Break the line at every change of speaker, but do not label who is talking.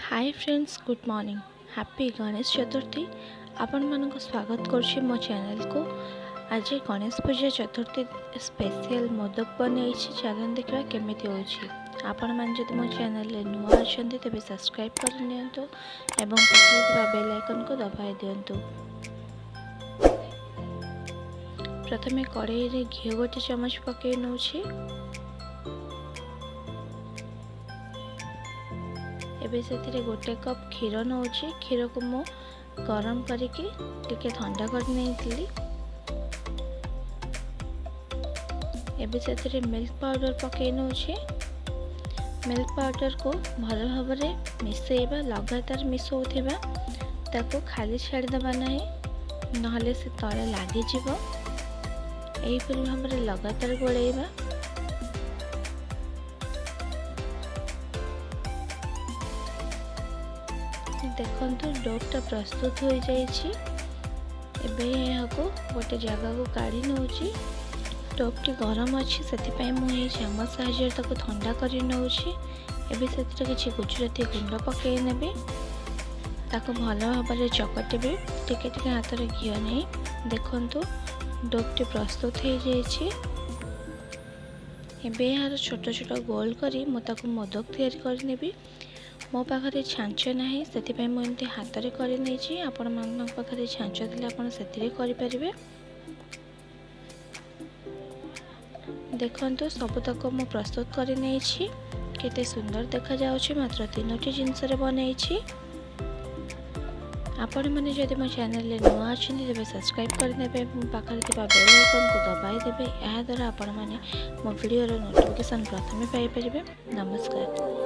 हाय friends, good morning. Happy Ganesh Chaturthi. आपण मानक स्वागत करछि मो चैनल को। आज गणेश पूजा चतुर्थी स्पेशल मोदक बनै छी। चलन देखा केमिति होछि। आपण मान जदि मो चैनल ले नुआ अछंती तबे सब्सक्राइब कर नियंतु एवं पाछे थिबा बेल आइकन को दबाइ दियंतु। प्रथमे कढ़ाई रे घी गोटे चमच पके नउछि। एबे से गोटे कप क्षीर नौची। क्षीर को मु गरम करके टिके ठंडा कर नहीं। एबे से मिल्क पाउडर पके नौची। मिल्क पाउडर को भल भाव में मिसेबा, लगातार मिसौथिबा, ताको खाली छाड़ीदबा नहीं, नहले से तले लागिजिव। एहिपरि भाव में लगातार गोलैबा। देखंतु डोटा प्रस्तुत हो जाइछि। एबे यहाको गोटे जगह को काढ़ी नउछि। टोपटी गरम अच्छी से मुझे चामच साहाଯ୍य ताको ठंडा कर नउछि। एबे से किछि गुजराती गुंड पकई नेबे, ताको भल भाव में चकटिबे। टिके टिके हाथ में घी नहीं। देखंतु डोटी प्रस्तुत हो जाइछि। एबे यार छोट छोट गोल करी मु ताको मोदक तैयारी कर नेबी। मो पाखे छांच ना से मुझे हाथ में कर आपण मान पाखे छांच थे आप करें। देखो सबतक मु प्रस्तुत कर केते सुंदर देखा जाउछि। मात्र 3टी जिनस बनई। आपण मैंने जदि मो चैनल ले नुआ अच्छे तेज सब्सक्राइब करदे, पाखे बेल आइकन को दबाई देवे। यह द्वारा आपण मैंने मो वीडियो नोटिफिकेशन प्रथमे पाइपर। नमस्कार।